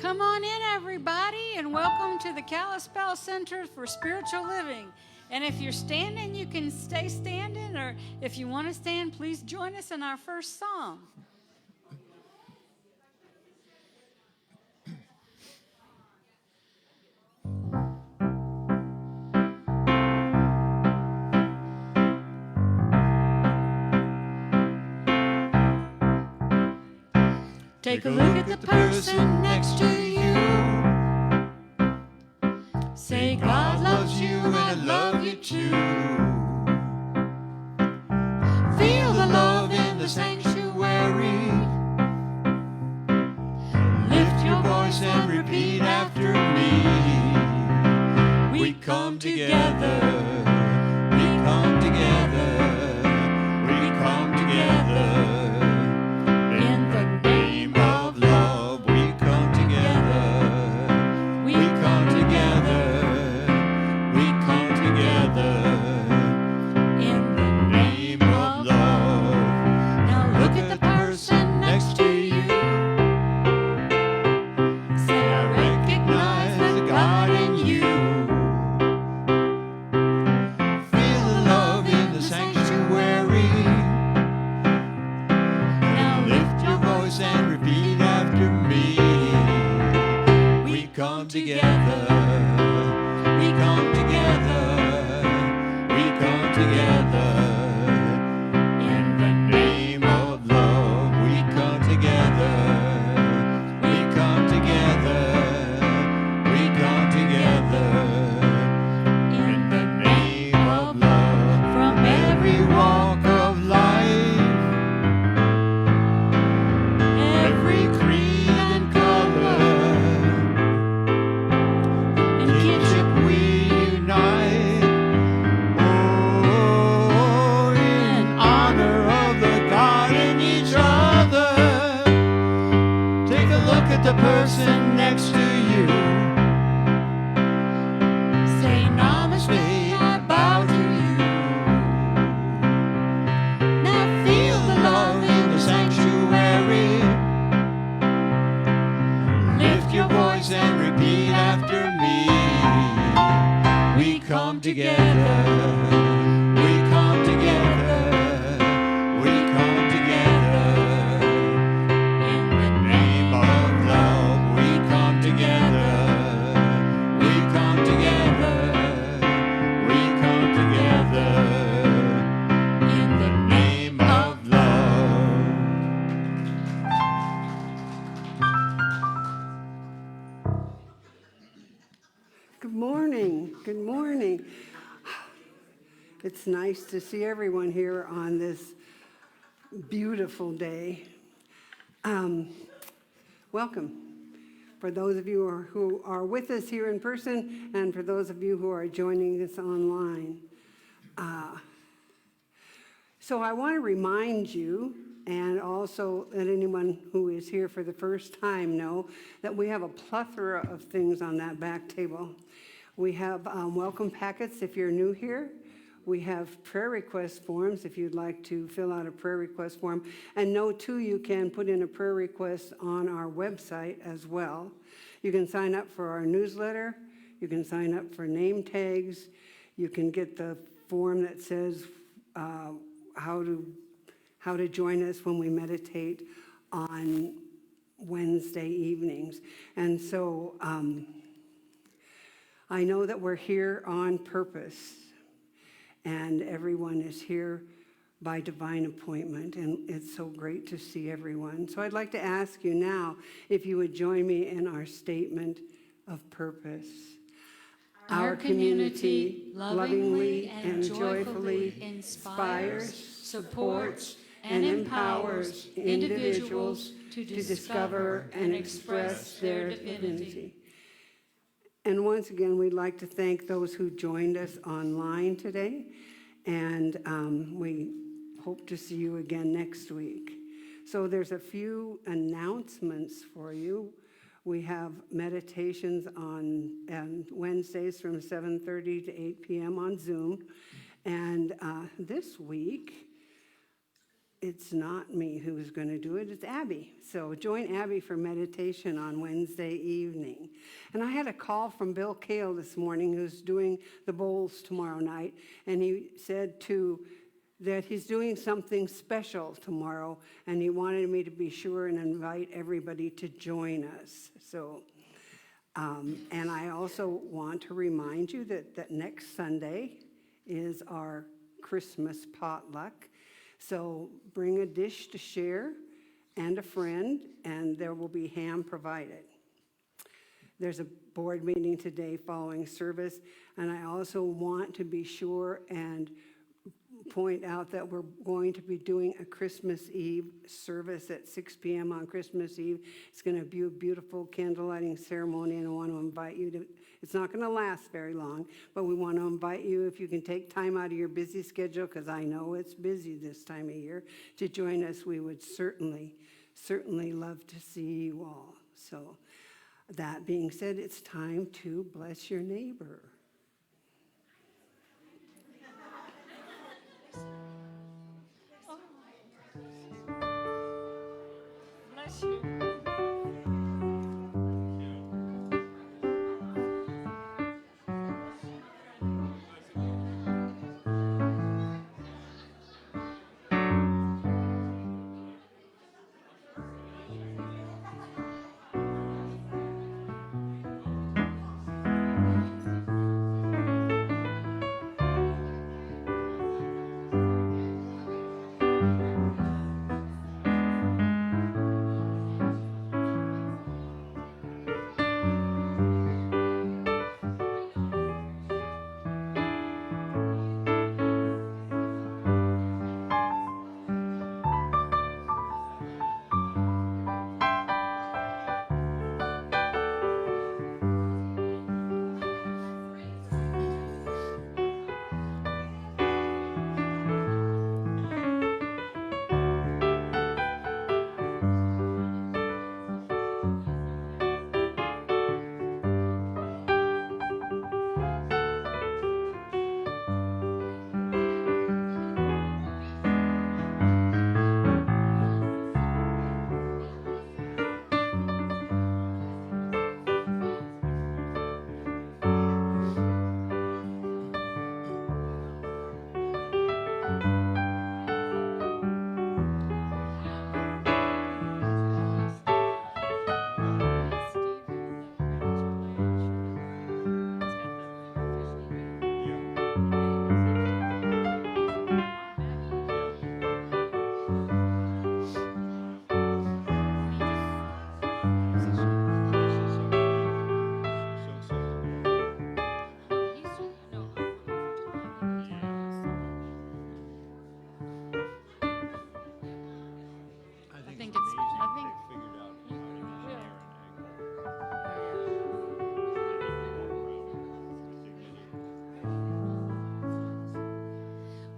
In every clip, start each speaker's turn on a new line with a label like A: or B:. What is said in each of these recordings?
A: Come on in, everybody, and welcome to the Kalispell Center for Spiritual Living. And if you're standing, you can stay standing, or if you want to stand, please join us in our first song. Take a look at the person next to you. Say, God loves you and I love you too. Feel the love in the sanctuary. Lift your voice and repeat after me. We come together. We come together. We come together.
B: It's nice to see everyone here on this beautiful day. Welcome. For those of you who are with us here in person, and for those of you who are joining us online. So I want to remind you, and also let anyone who is here for the first time know, that we have a plethora of things on that back table. We have welcome packets if you're new here. We have prayer request forms if you'd like to fill out a prayer request form. And know, too, you can put in a prayer request on our website as well. You can sign up for our newsletter. You can sign up for name tags. You can get the form that says how to join us when we meditate on Wednesday evenings. And so I know that we're here on purpose. And everyone is here by divine appointment, and it's so great to see everyone. So I'd like to ask you now if you would join me in our statement of purpose.
A: Our community lovingly and joyfully inspires, supports, and empowers individuals to discover and express their divinity.
B: And once again, we'd like to thank those who joined us online today, and we hope to see you again next week. So there's a few announcements for you. We have meditations on Wednesdays from 7:30 to 8 p.m. on Zoom, and this week it's not me who's going to do it, it's Abby. So join Abby for meditation on Wednesday evening. And I had a call from Bill Kale this morning, who's doing the bowls tomorrow night, and he said that he's doing something special tomorrow, and he wanted me to be sure and invite everybody to join us. So, and I also want to remind you that next Sunday is our Christmas potluck. So bring a dish to share and a friend, and there will be ham provided. There's a board meeting today following service, and I also want to be sure and point out that we're going to be doing a Christmas Eve service at 6 p.m. on Christmas Eve. It's going to be a beautiful candle lighting ceremony, and I want to invite you to. It's not going to last very long, but we want to invite you, if you can take time out of your busy schedule, because I know it's busy this time of year, to join us. We would certainly love to see you all. So that being said, it's time to bless your neighbor.
A: Bless you.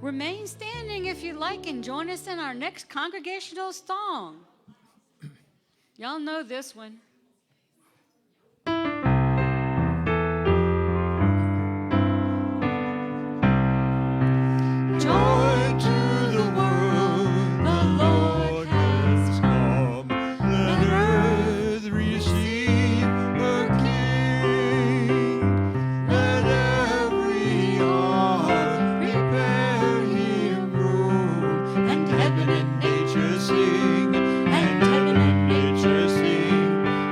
A: Remain standing if you like and join us in our next congregational song. Y'all know this one. Joy to the world, the Lord has come. Let earth receive her King. Let every heart prepare him room, and heaven and nature sing, and heaven and nature sing.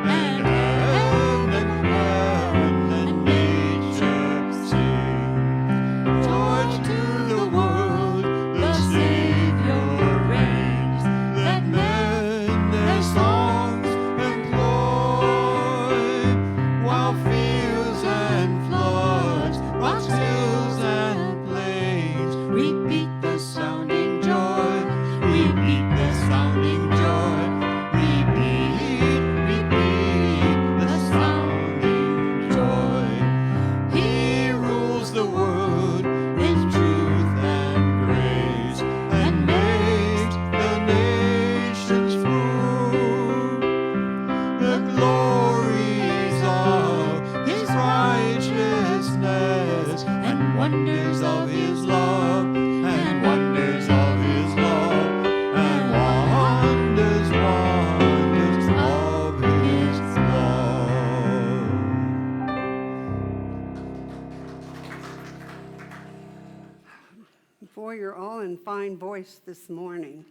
B: fine voice this morning.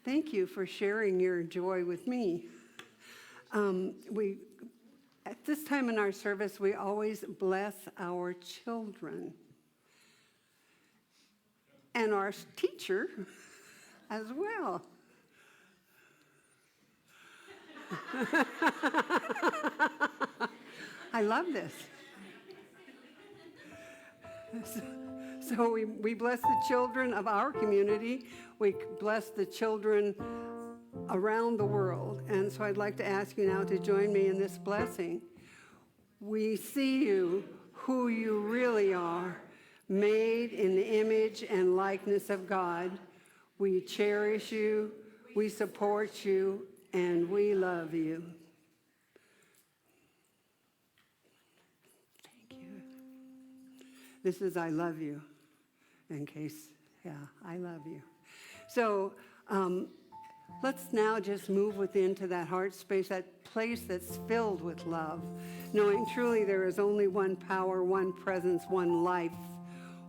B: Thank you for sharing your joy with me. At this time in our service, we always bless our children and our teacher as well. I love this. So we bless the children of our community. We bless the children around the world. And so I'd like to ask you now to join me in this blessing. We see you, who you really are, made in the image and likeness of God. We cherish you, we support you, and we love you. Thank you. This is I love you, in case, I love you. So let's now just move within to that heart space, that place that's filled with love, knowing truly there is only one power, one presence, one life,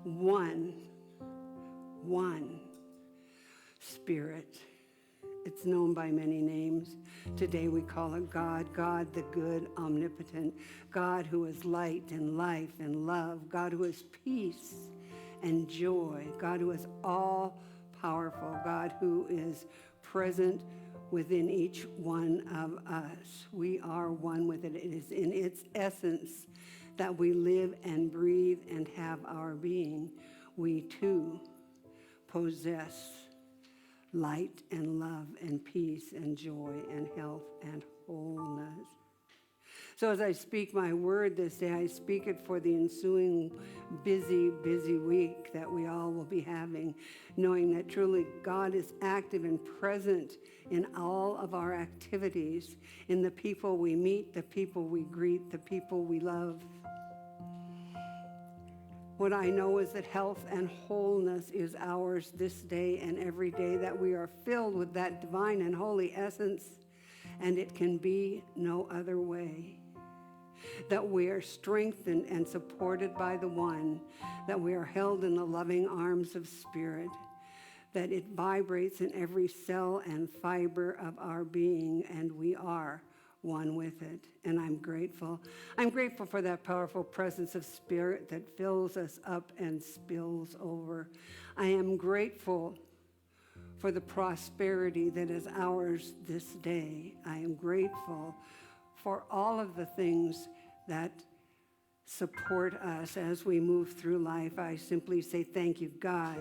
B: one Spirit. It's known by many names. Today we call it God, God the good, omnipotent, God who is light and life and love, God who is peace and joy, God who is all powerful, God who is present within each one of us. We are one with it. It is in its essence that we live and breathe and have our being. We too possess light and love and peace and joy and health and wholeness. So as I speak my word this day, I speak it for the ensuing busy week that we all will be having, knowing that truly God is active and present in all of our activities, in the people we meet, the people we greet, the people we love. What I know is that health and wholeness is ours this day and every day, that we are filled with that divine and holy essence, and it can be no other way. That we are strengthened and supported by the one, that we are held in the loving arms of Spirit, that it vibrates in every cell and fiber of our being, and we are one with it. And I'm grateful. I'm grateful for that powerful presence of Spirit that fills us up and spills over. I am grateful for the prosperity that is ours this day. I am grateful for all of the things that support us as we move through life. I simply say thank you, God,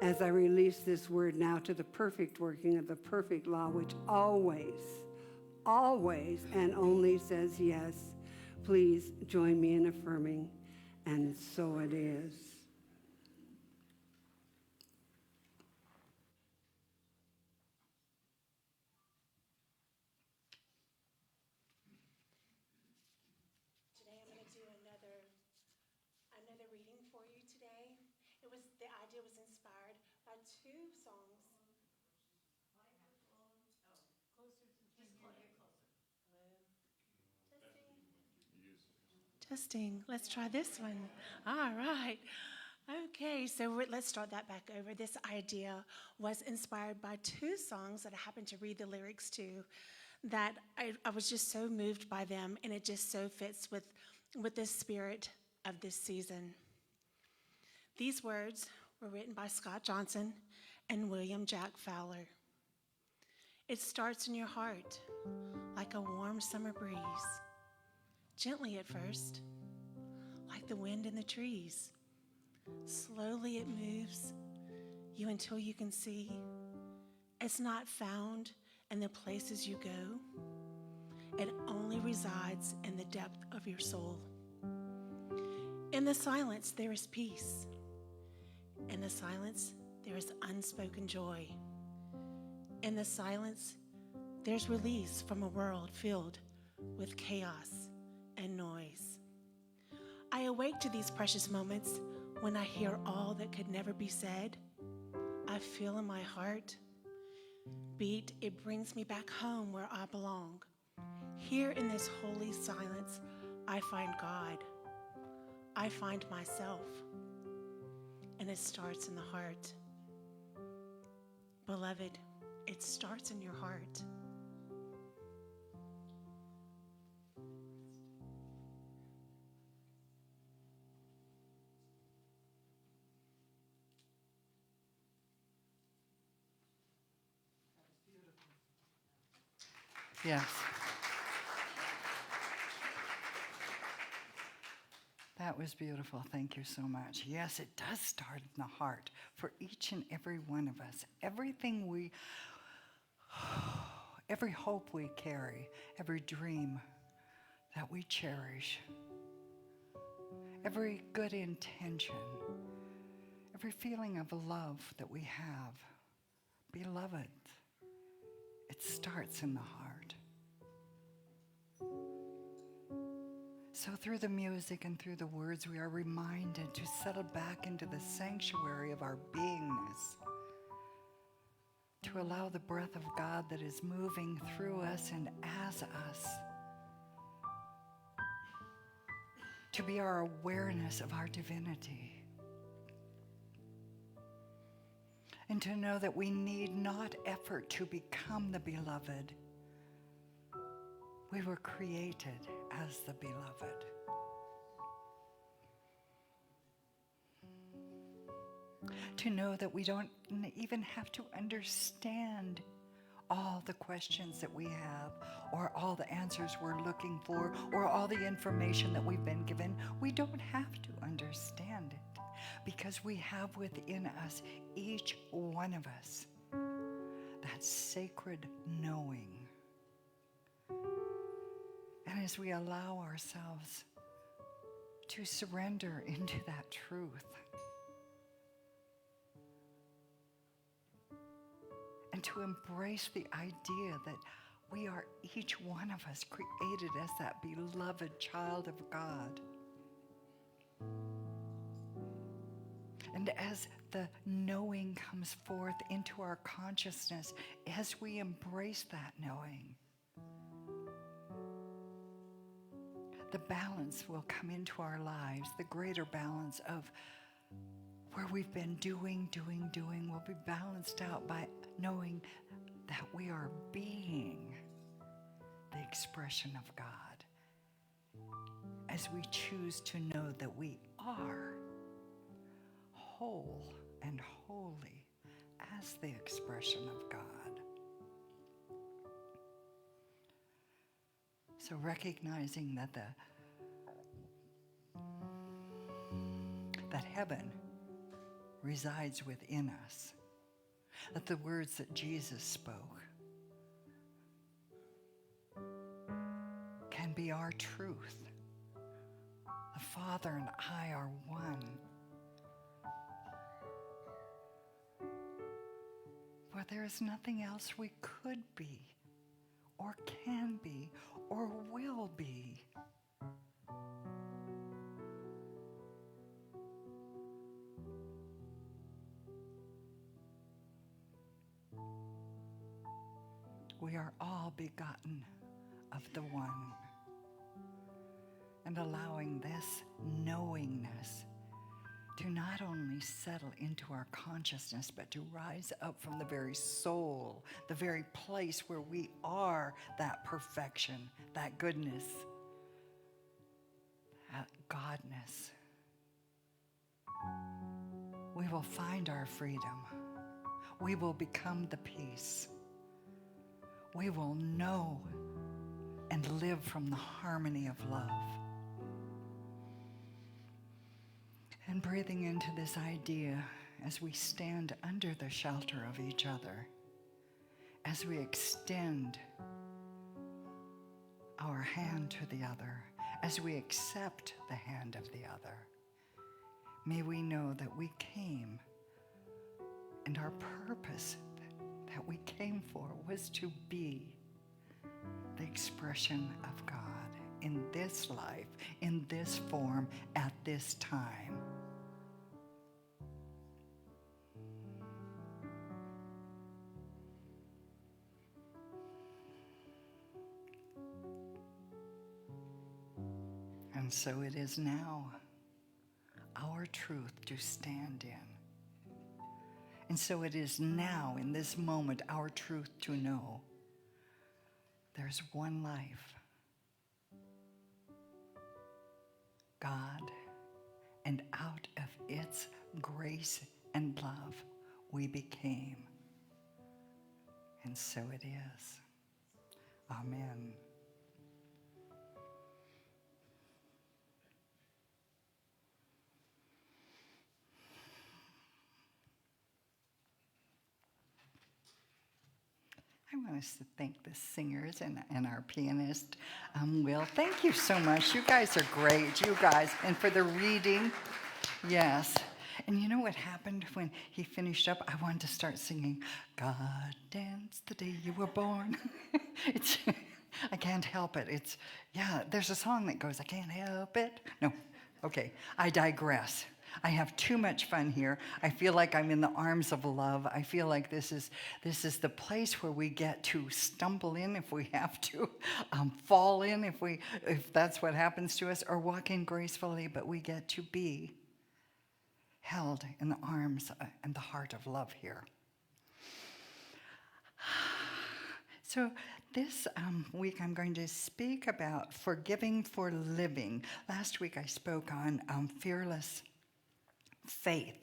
B: as I release this word now to the perfect working of the perfect law, which always and only says yes. Please join me in affirming, and so it is.
C: Today I'm going to do another reading for you today. The idea was inspired by two songs. Testing. Let's try this one. All right. Okay, so let's start that back over. This idea was inspired by two songs that I happened to read the lyrics to, that I was just so moved by them, and it just so fits with the spirit of this season. These words were written by Scott Johnson and William Jack Fowler. It starts in your heart like a warm summer breeze, gently at first, like the wind in the trees. Slowly it moves you until you can see it's not found in the places you go. It only resides in the depth of your soul. In the silence, there is peace. In the silence, there is unspoken joy. In the silence, there's release from a world filled with chaos and noise. I awake to these precious moments when I hear all that could never be said. I feel in my heart beat, it brings me back home where I belong. Here in this holy silence, I find God. I find myself. And it starts in the heart. Beloved, it starts in your heart.
D: Yes. That was beautiful. Thank you so much. Yes, it does start in the heart for each and every one of us. Every hope we carry, every dream that we cherish, every good intention, every feeling of love that we have, beloved, it starts in the heart. So through the music and through the words, we are reminded to settle back into the sanctuary of our beingness, to allow the breath of God that is moving through us and as us to be our awareness of our divinity, and to know that we need not effort to become the beloved. We were created as the beloved. To know that we don't even have to understand all the questions that we have, or all the answers we're looking for, or all the information that we've been given. We don't have to understand it, because we have within us, each one of us, that sacred knowing. And as we allow ourselves to surrender into that truth, and to embrace the idea that we are, each one of us, created as that beloved child of God. And as the knowing comes forth into our consciousness, as we embrace that knowing, the balance will come into our lives. The greater balance of where we've been doing will be balanced out by knowing that we are being the expression of God, as we choose to know that we are whole and holy as the expression of God. So recognizing that that heaven resides within us, that the words that Jesus spoke can be our truth. The Father and I are one. Where there is nothing else we could be, or can be, or will be. We are all begotten of the one. And allowing this knowingness to not only settle into our consciousness, but to rise up from the very soul, the very place where we are that perfection, that goodness, that godness. We will find our freedom. We will become the peace. We will know and live from the harmony of love. And breathing into this idea as we stand under the shelter of each other, as we extend our hand to the other, as we accept the hand of the other, may we know that we came, and our purpose that we came for was to be the expression of God in this life, in this form, at this time. And so it is now our truth to stand in And so it is now, in this moment, our truth to know there's one life, God, and out of its grace and love we became. And so it is. Amen. I want us to thank the singers and our pianist, Will. Thank you so much. You guys are great, you guys. And for the reading, yes. And you know what happened when he finished up? I wanted to start singing, God danced the day you were born. I can't help it. There's a song that goes, I can't help it. No, okay, I digress. I have too much fun here. I feel like I'm in the arms of love. I feel like this is the place where we get to stumble in if we have to, fall in if that's what happens to us, or walk in gracefully, but we get to be held in the arms and the heart of love here. So this week I'm going to speak about forgiving for living. Last week I spoke on fearless faith.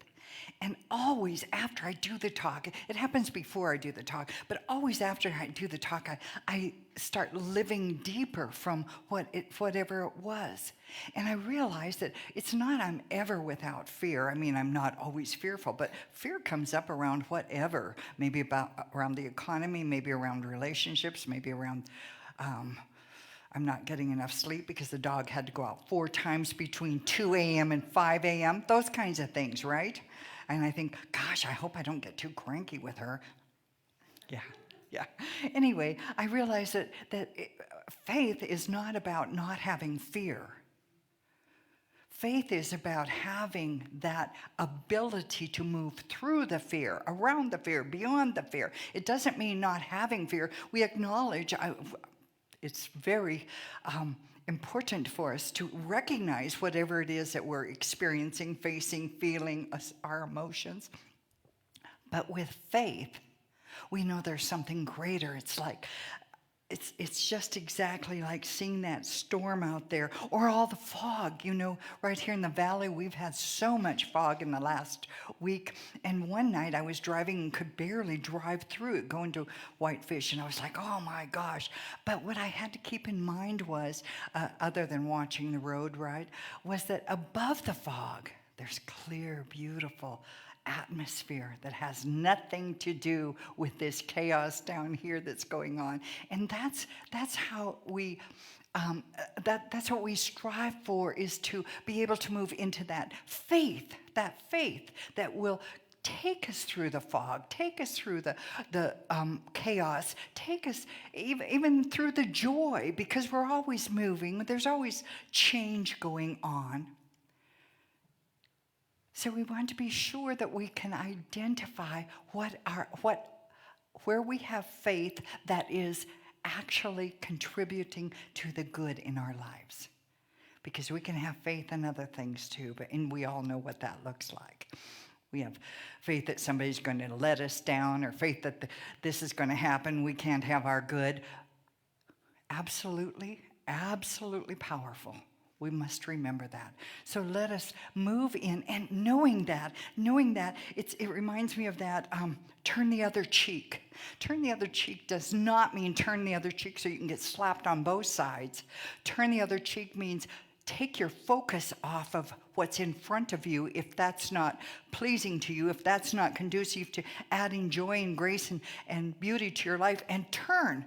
D: And always after I do the talk, it happens before I do the talk, but always after I do the talk, I start living deeper from whatever it was. And I realize that it's not I'm ever without fear. I mean, I'm not always fearful, but fear comes up around whatever, maybe around the economy, maybe around relationships, maybe around I'm not getting enough sleep because the dog had to go out 4 times between 2 a.m. and 5 a.m., those kinds of things, right? And I think, gosh, I hope I don't get too cranky with her. Yeah. Anyway, I realize that faith is not about not having fear. Faith is about having that ability to move through the fear, around the fear, beyond the fear. It doesn't mean not having fear. We acknowledge it's very important for us to recognize whatever it is that we're experiencing, facing, feeling, our emotions. But with faith, we know there's something greater. It's like, it's just exactly like seeing that storm out there, or all the fog. You know, right here in the valley, we've had so much fog in the last week. And one night I was driving and could barely drive through it, going to Whitefish, and I was like, oh my gosh. But what I had to keep in mind was, other than watching the road, right, was that above the fog, there's clear, beautiful atmosphere that has nothing to do with this chaos down here that's going on. And that's how we that's what we strive for, is to be able to move into that faith that will take us through the fog, take us through the chaos, take us even through the joy, because we're always moving. There's always change going on. So we want to be sure that we can identify where we have faith that is actually contributing to the good in our lives. Because we can have faith in other things too, and we all know what that looks like. We have faith that somebody's going to let us down, or faith that this is going to happen. We can't have our good. Absolutely, absolutely powerful. We must remember that. So let us move in, and knowing that, it reminds me of that, turn the other cheek. Turn the other cheek does not mean turn the other cheek so you can get slapped on both sides. Turn the other cheek means take your focus off of what's in front of you if that's not pleasing to you, if that's not conducive to adding joy and grace and beauty to your life, and turn.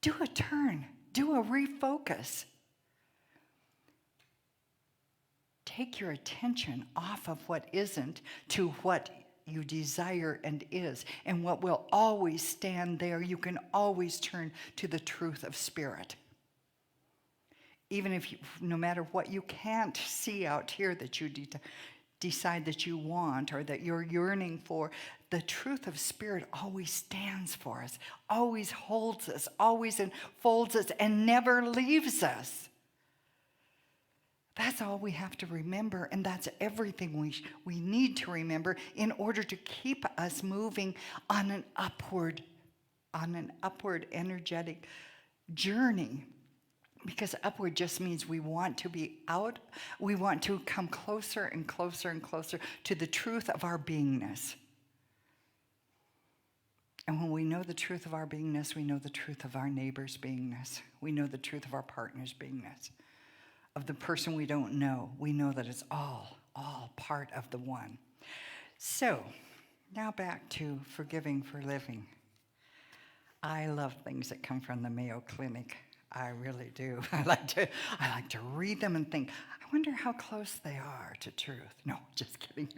D: Do a turn. Do a refocus. Take your attention off of what isn't to what you desire and is. And what will always stand there, you can always turn to the truth of Spirit. Even if no matter what you can't see out here that you decide that you want or that you're yearning for, the truth of Spirit always stands for us, always holds us, always enfolds us, and never leaves us. That's all we have to remember, and that's everything we need to remember in order to keep us moving on an upward energetic journey. Because upward just means we want to be out, we want to come closer and closer and closer to the truth of our beingness. And when we know the truth of our beingness, we know the truth of our neighbor's beingness. We know the truth of our partner's beingness. Of the person we don't know, we know that it's all part of the one. So, now back to forgiving for living. I love things that come from the Mayo Clinic. I really do. I like to read them and think, I wonder how close they are to truth. No, just kidding.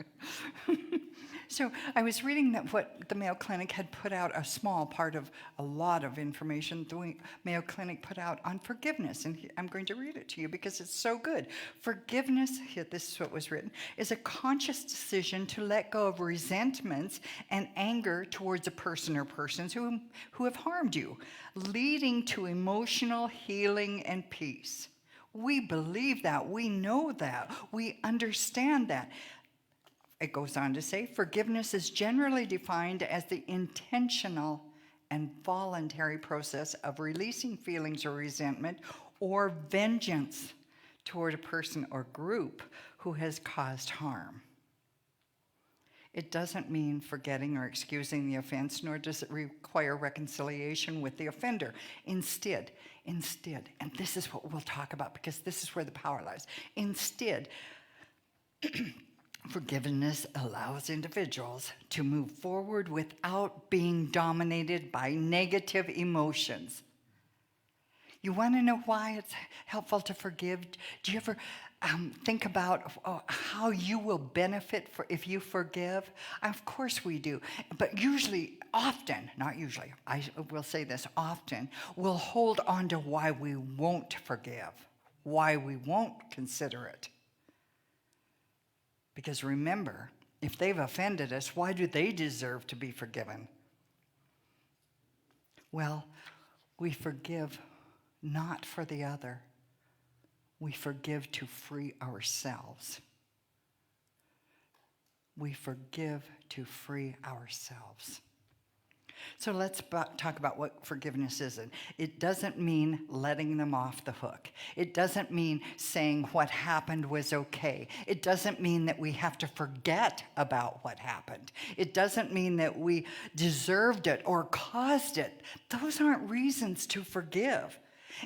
D: So I was reading that what the Mayo Clinic had put out, a small part of a lot of information the Mayo Clinic put out on forgiveness. And I'm going to read it to you because it's so good. Forgiveness, here, this is what was written, is a conscious decision to let go of resentments and anger towards a person or persons who have harmed you, leading to emotional healing and peace. We believe that. We know that. We understand that. It goes on to say, forgiveness is generally defined as the intentional and voluntary process of releasing feelings of resentment or vengeance toward a person or group who has caused harm. It doesn't mean forgetting or excusing the offense, nor does it require reconciliation with the offender. Instead, and this is what we'll talk about because this is where the power lies. Instead, forgiveness allows individuals to move forward without being dominated by negative emotions. You want to know why it's helpful to forgive? Do you ever think about how you will benefit if you forgive? Of course we do. But usually, often, not usually, I will say this, often, we'll hold on to why we won't forgive, why we won't consider it. Because remember, if they've offended us, why do they deserve to be forgiven? Well, we forgive not for the other. We forgive to free ourselves. We forgive to free ourselves. So let's talk about what forgiveness is. It doesn't mean letting them off the hook. It doesn't mean saying what happened was okay. It doesn't mean that we have to forget about what happened. It doesn't mean that we deserved it or caused it. Those aren't reasons to forgive.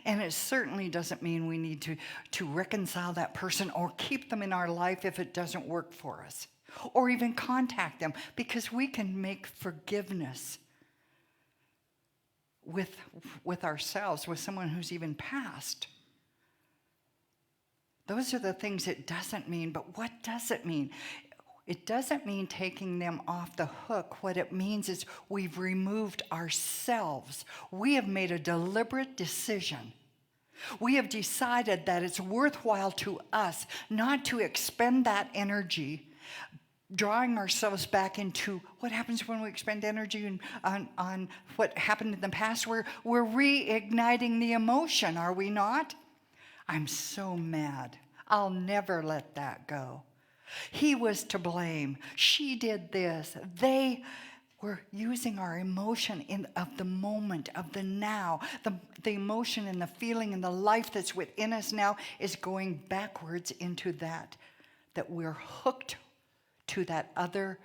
D: And it certainly doesn't mean we need to reconcile that person or keep them in our life if it doesn't work for us, or even contact them, because we can make forgiveness with ourselves, with someone who's even passed. Those are the things it doesn't mean. But what does it mean? It doesn't mean taking them off the hook. What it means is we've removed ourselves. We have made a deliberate decision. We have decided that it's worthwhile to us not to expend that energy drawing ourselves back into what happens when we expend energy on what happened in the past. We're reigniting the emotion, are we not? I'm so mad. I'll never let that go. He was to blame. She did this. They were using our emotion of the moment, of the now. The emotion and the feeling and the life that's within us now is going backwards into that we're hooked to that other,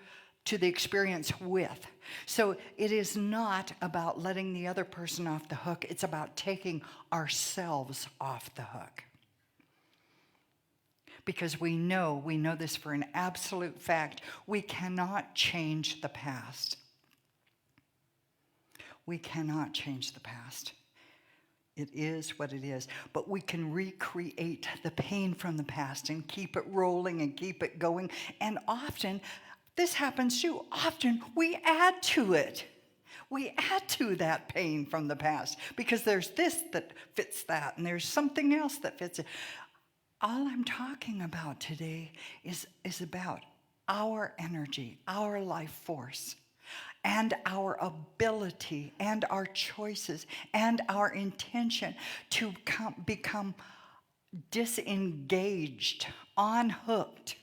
D: to the experience with. So it is not about letting the other person off the hook. It's about taking ourselves off the hook. Because we know this for an absolute fact, we cannot change the past. We cannot change the past. It is what it is. But we can recreate the pain from the past and keep it rolling and keep it going. And often, this happens too, often we add to it. We add to that pain from the past because there's this that fits that and there's something else that fits it. All I'm talking about today is about our energy, our life force, and our ability and our choices and our intention to become disengaged, unhooked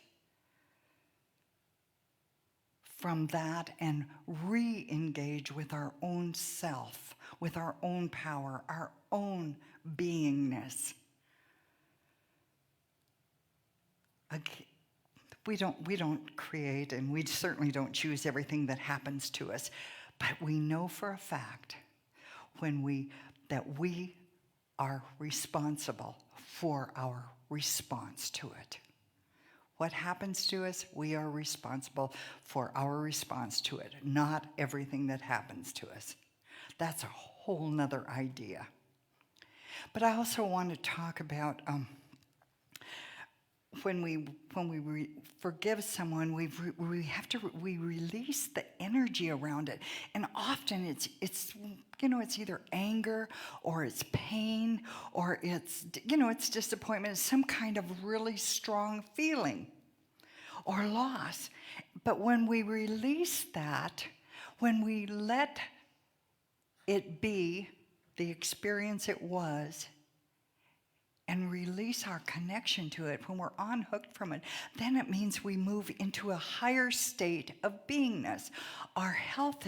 D: from that and re-engage with our own self, with our own power, our own beingness. We don't create, and we certainly don't choose everything that happens to us, but we know for a fact that we are responsible for our response to it. What happens to us, we are responsible for our response to it, not everything that happens to us. That's a whole nother idea. But I also want to talk about when we forgive someone, we release the energy around it, and often it's either anger or it's pain or it's disappointment, it's some kind of really strong feeling or loss. But when we release that, when we let it be the experience it was, and release our connection to it, when we're unhooked from it, then it means we move into a higher state of beingness. Our health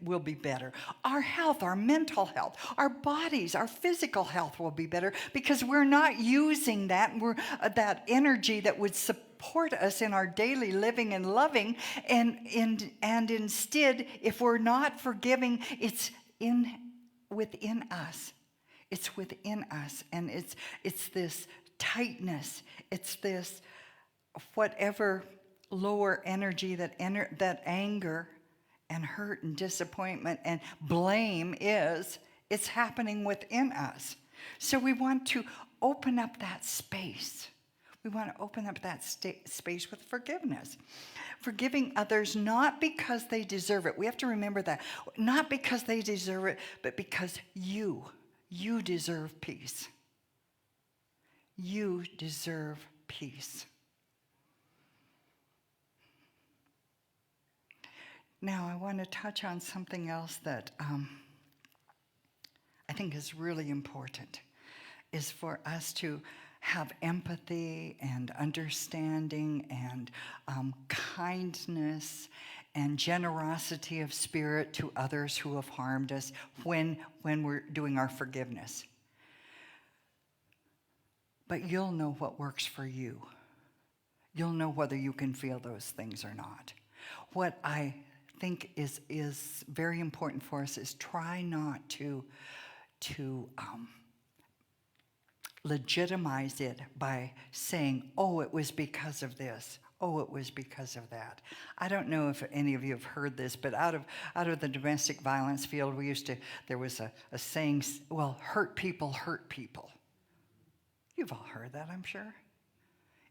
D: will be better. Our health, our mental health, our bodies, our physical health will be better because we're not using that energy that would support us in our daily living and loving, and instead, if we're not forgiving, it's within us. It's within us, and it's this tightness. It's this whatever lower energy that anger and hurt and disappointment and blame is. It's happening within us. So we want to open up that space. We want to open up that space with forgiveness. Forgiving others not because they deserve it. We have to remember that. Not because they deserve it, but because you deserve peace. You deserve peace. Now, I want to touch on something else that I think is really important, is for us to have empathy and understanding and kindness and generosity of spirit to others who have harmed us when we're doing our forgiveness. But you'll know what works for you. You'll know whether you can feel those things or not. What I think is very important for us is try not to legitimize it by saying, oh, it was because of this. Oh, it was because of that. I don't know if any of you have heard this, but out of the domestic violence field, there was a saying, well, hurt people hurt people. You've all heard that, I'm sure.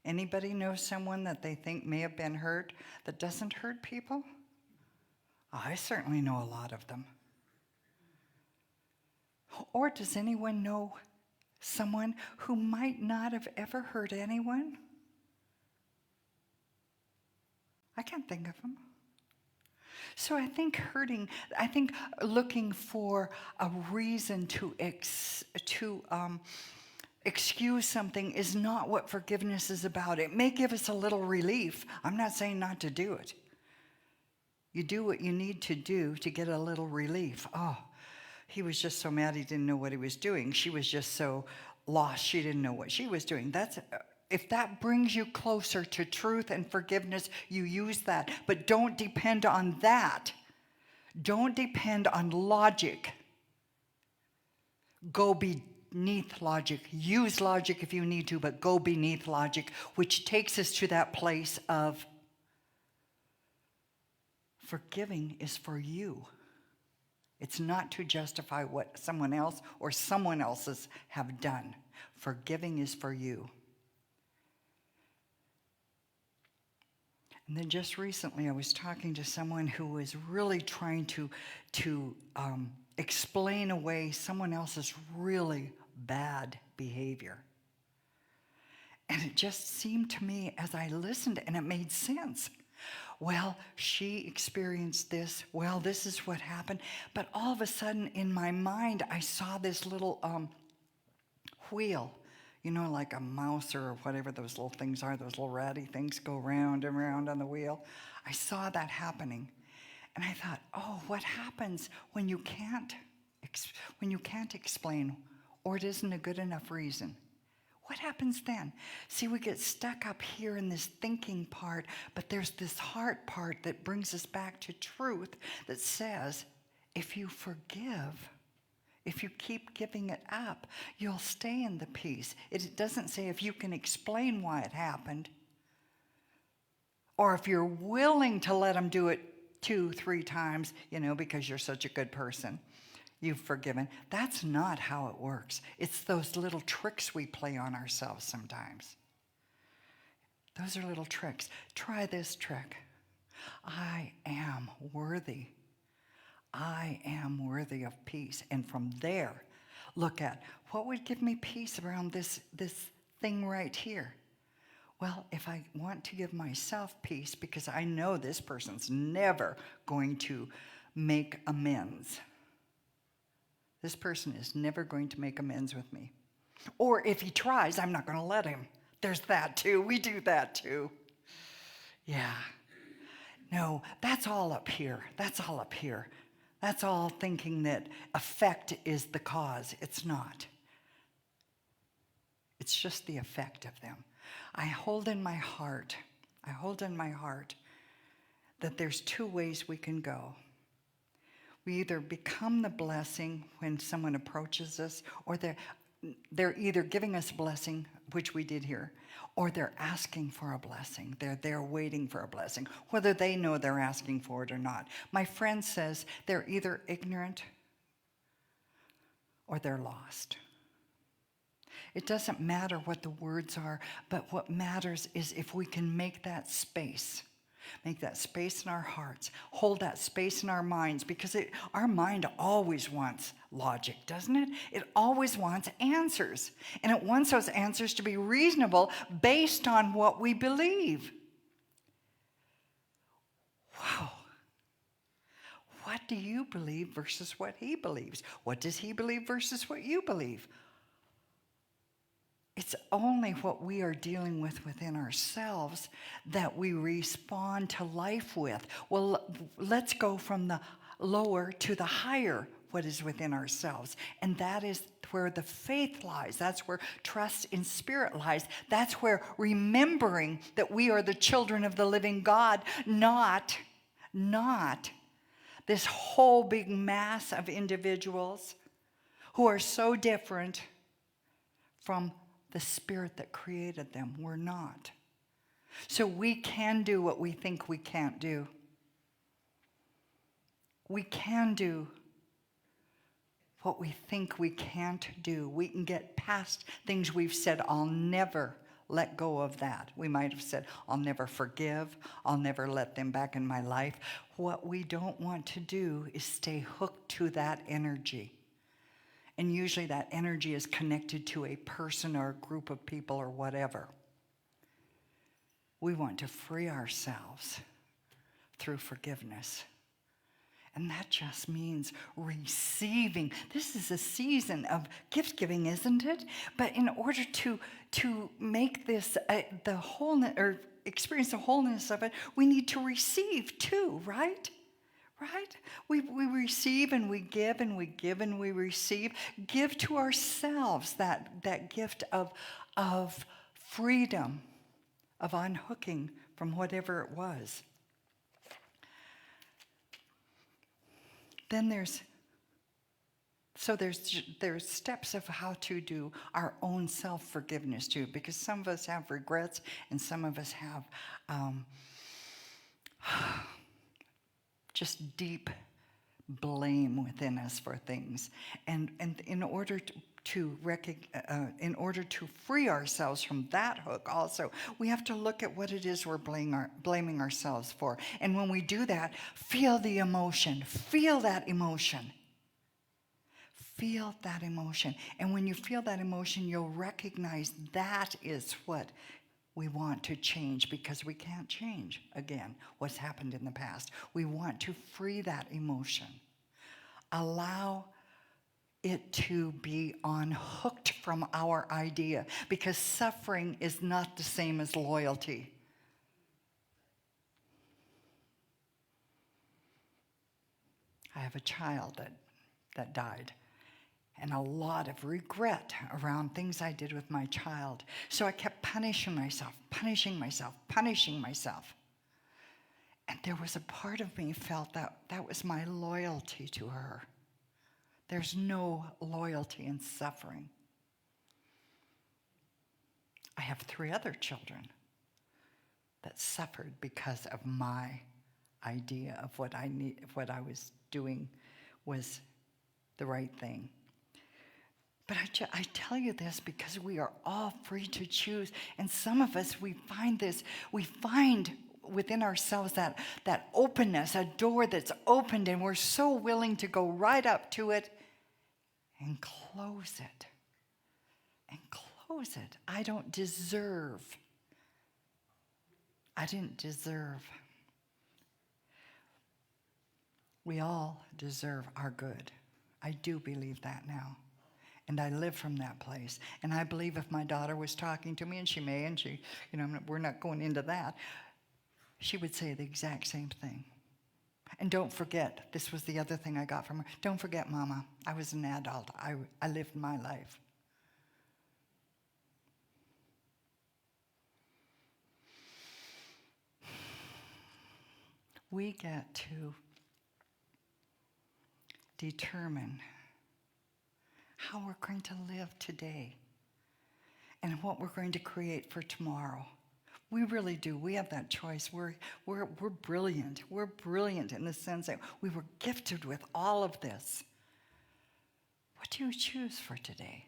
D: Anybody know someone that they think may have been hurt that doesn't hurt people? I certainly know a lot of them. Or does anyone know someone who might not have ever hurt anyone? I can't think of them. So I think looking for a reason to excuse something is not what forgiveness is about. It may give us a little relief. I'm not saying not to do it. You do what you need to do to get a little relief. Oh, he was just so mad he didn't know what he was doing. She was just so lost she didn't know what she was doing. If that brings you closer to truth and forgiveness, you use that. But don't depend on that. Don't depend on logic. Go beneath logic. Use logic if you need to, but go beneath logic, which takes us to that place of forgiving is for you. It's not to justify what someone else or someone else's have done. Forgiving is for you. And then just recently I was talking to someone who was really trying to explain away someone else's really bad behavior. And it just seemed to me as I listened, and it made sense. Well, she experienced this. Well, this is what happened. But all of a sudden in my mind, I saw this little wheel, You know, like a mouse or whatever those little things are, those little ratty things go round and round on the wheel. I saw that happening. And I thought, oh, what happens when you can't explain, or it isn't a good enough reason? What happens then? See, we get stuck up here in this thinking part, but there's this heart part that brings us back to truth that says, if you forgive, if you keep giving it up, you'll stay in the peace. It doesn't say if you can explain why it happened, or if you're willing to let them do it 2-3 times, because you're such a good person. You've forgiven. That's not how it works. It's those little tricks we play on ourselves sometimes. Those are little tricks. Try this trick. I am worthy. I am worthy of peace. And from there, look at what would give me peace around this thing right here. Well, if I want to give myself peace, because I know this person's never going to make amends. This person is never going to make amends with me. Or if he tries, I'm not going to let him. There's that too. We do that too. Yeah. No, that's all up here. That's all up here. That's all thinking that effect is the cause. It's not. It's just the effect of them. I hold in my heart that there's 2 ways we can go. We either become the blessing when someone approaches us, or they're either giving us a blessing, which we did here, or they're asking for a blessing. They're there waiting for a blessing, whether they know they're asking for it or not. My friend says they're either ignorant or they're lost. It doesn't matter what the words are, but what matters is if we can make that space. Make that space in our hearts. Hold that space in our minds, because our mind always wants logic, doesn't it? It always wants answers. And it wants those answers to be reasonable based on what we believe. Wow. What do you believe versus what he believes? What does he believe versus what you believe? It's only what we are dealing with within ourselves that we respond to life with. Well, let's go from the lower to the higher, what is within ourselves. And that is where the faith lies. That's where trust in spirit lies. That's where remembering that we are the children of the living God, not this whole big mass of individuals who are so different from the spirit that created them. We're not. So we can do what we think we can't do. We can do what we think we can't do. We can get past things we've said, I'll never let go of that. We might have said, I'll never forgive. I'll never let them back in my life. What we don't want to do is stay hooked to that energy. And usually that energy is connected to a person or a group of people or whatever. We want to free ourselves through forgiveness. And that just means receiving. This is a season of gift giving, isn't it? But in order to make this the wholeness, or experience the wholeness of it, we need to receive too, right? Right? We receive and we give and we give and we receive. Give to ourselves that gift of freedom, of unhooking from whatever it was. Then there's steps of how to do our own self-forgiveness too, because some of us have regrets and some of us have just deep blame within us for things. And in order to free ourselves from that hook also, we have to look at what it is we're blaming ourselves for. And when we do that, feel the emotion. Feel that emotion. Feel that emotion. And when you feel that emotion, you'll recognize that is what we want to change, because we can't change, again, what's happened in the past. We want to free that emotion. Allow it to be unhooked from our idea, because suffering is not the same as loyalty. I have a child that died, and a lot of regret around things I did with my child. So I kept punishing myself. And there was a part of me felt that that was my loyalty to her. There's no loyalty in suffering. I have 3 other children that suffered because of my idea of what I was doing was the right thing. But I tell you this because we are all free to choose. And some of us, we find within ourselves that openness, a door that's opened, and we're so willing to go right up to it and close it. I didn't deserve. We all deserve our good. I do believe that now. And I live from that place. And I believe if my daughter was talking to me, and she may, and she, we're not going into that, she would say the exact same thing. And don't forget, this was the other thing I got from her. Don't forget, Mama, I was an adult. I lived my life. We get to determine how we're going to live today and what we're going to create for tomorrow. We really do. We have that choice. We're brilliant. We're brilliant in the sense that we were gifted with all of this. What do you choose for today?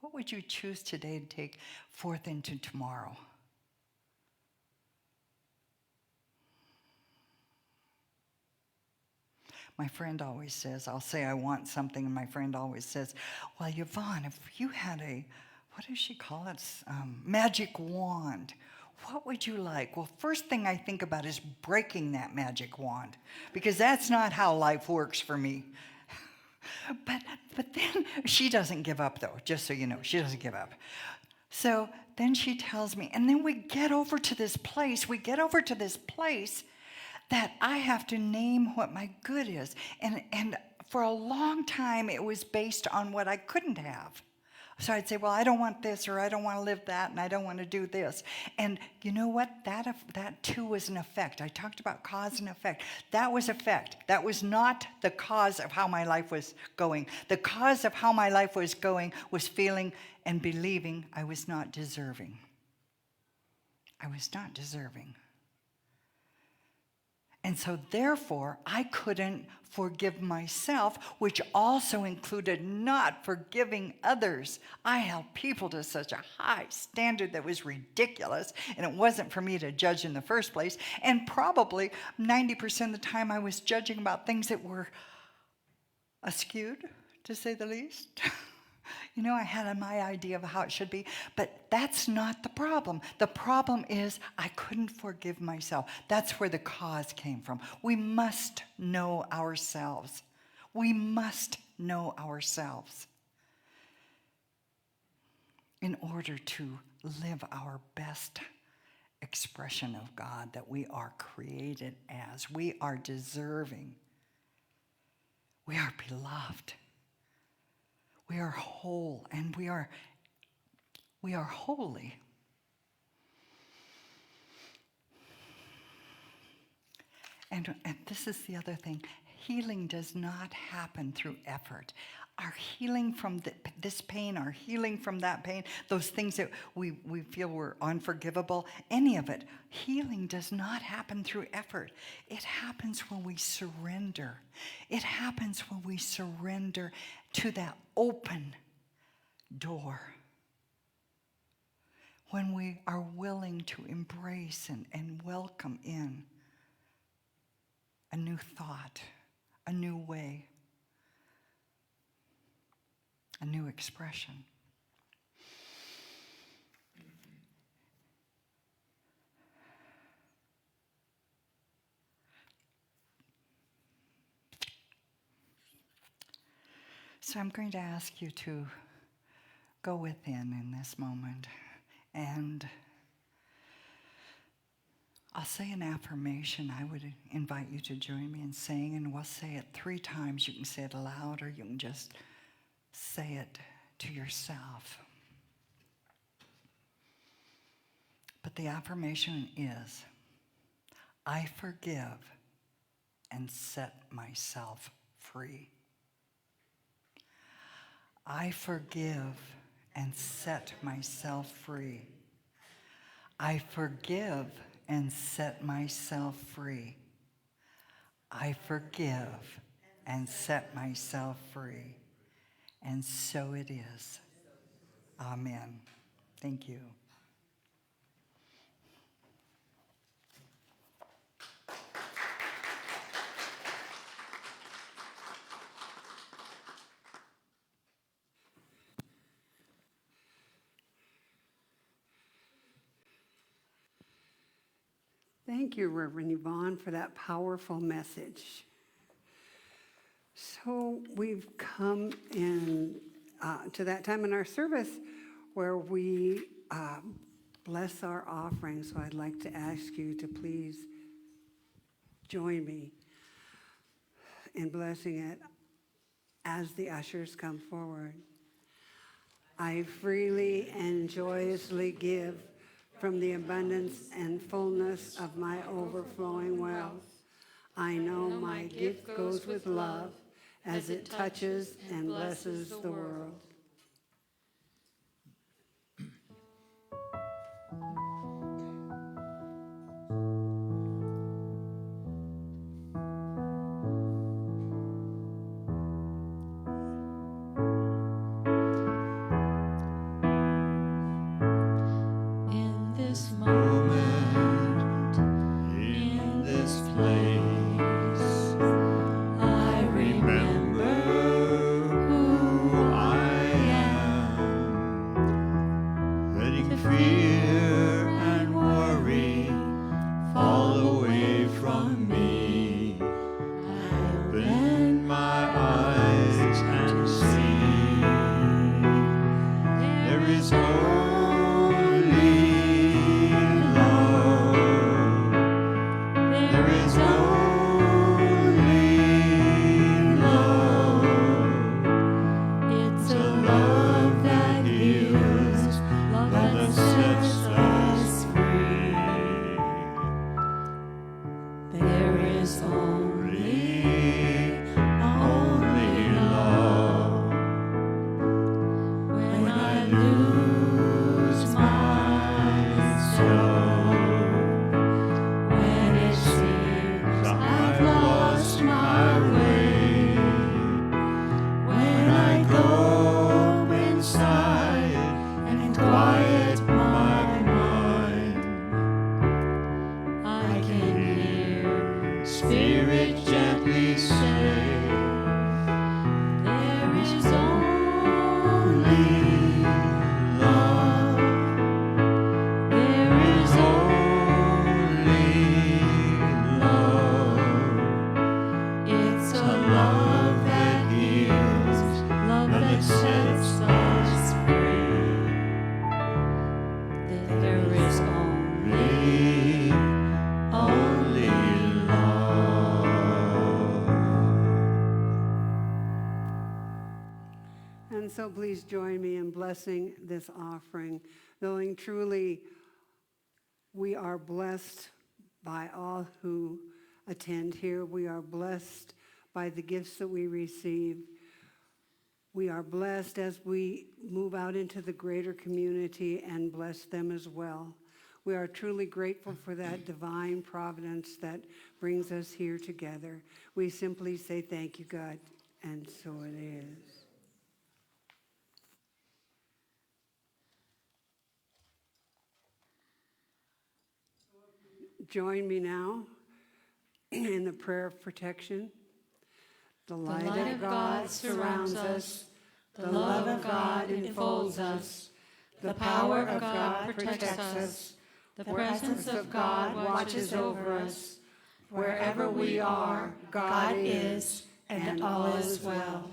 D: What would you choose today to take forth into tomorrow? My friend always says, I'll say I want something, and my friend always says, well, Yvonne, if you had what does she call it? Magic wand. What would you like? Well, first thing I think about is breaking that magic wand, because that's not how life works for me. But then she doesn't give up, though, just so you know. She doesn't give up. So then she tells me, and then we get over to this place that I have to name what my good is. And for a long time, it was based on what I couldn't have. So I'd say, well, I don't want this, or I don't want to live that, and I don't want to do this. And you know what? That too was an effect. I talked about cause and effect. That was effect. That was not the cause of how my life was going. The cause of how my life was going was feeling and believing I was not deserving. I was not deserving. And so therefore, I couldn't forgive myself, which also included not forgiving others. I held people to such a high standard that was ridiculous, and it wasn't for me to judge in the first place. And probably 90% of the time I was judging about things that were askewed, to say the least. I had my idea of how it should be, but that's not the problem. The problem is I couldn't forgive myself. That's where the cause came from. We must know ourselves. We must know ourselves in order to live our best expression of God that we are created as. We are deserving. We are beloved. We are whole, and we are holy. And this is the other thing. Healing does not happen through effort. Our healing from this pain, our healing from that pain, those things that we feel were unforgivable, any of it, healing does not happen through effort. It happens when we surrender. It happens when we surrender to that open door. When we are willing to embrace and welcome in a new thought, a new way, a new expression. So I'm going to ask you to go within in this moment, and I'll say an affirmation. I would invite you to join me in saying, and we'll say it 3 times. You can say it aloud, or you can just say it to yourself. But the affirmation is, I forgive and set myself free. I forgive and set myself free. I forgive and set myself free. I forgive and set myself free. And so it is. Amen. Thank you.
B: Thank you, Reverend Yvonne, for that powerful message. So we've come in to that time in our service where we bless our offering. So I'd like to ask you to please join me in blessing it as the ushers come forward. I freely and joyously give from the abundance and fullness of my overflowing wealth. I know my gift goes with love as it touches and blesses the world.
A: In this moment, in this place, I remember who I am.
E: Letting fear and worry fall away from me. Open my eyes and see. There is only love. There is only love.
A: It's
E: A love that heals, love that sets us free.
A: There is only
E: love.
A: when I lose myself, when it seems I've lost my way, when I go inside and quiet my mind, I can hear Spirit gently say, there is only love. There is only love. It's a love that heals, love that sets us free. There is only love.
B: And so please join me in blessing this offering, knowing truly we are blessed by all who attend here. We are blessed by the gifts that we receive. We are blessed as we move out into the greater community and bless them as well. We are truly grateful for that divine providence that brings us here together. We simply say thank you, God, and so it is. Join me now in the prayer of protection. The light of God surrounds us. The love of God enfolds us. The power of God protects us. The presence of God watches over us. Wherever we are, God is, and all is well.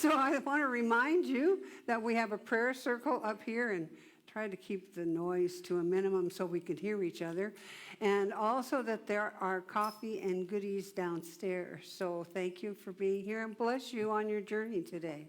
B: So I want to remind you that we have a prayer circle up here, and try to keep the noise to a minimum so we can hear each other. And also that there are coffee and goodies downstairs. So thank you for being here, and bless you on your journey today.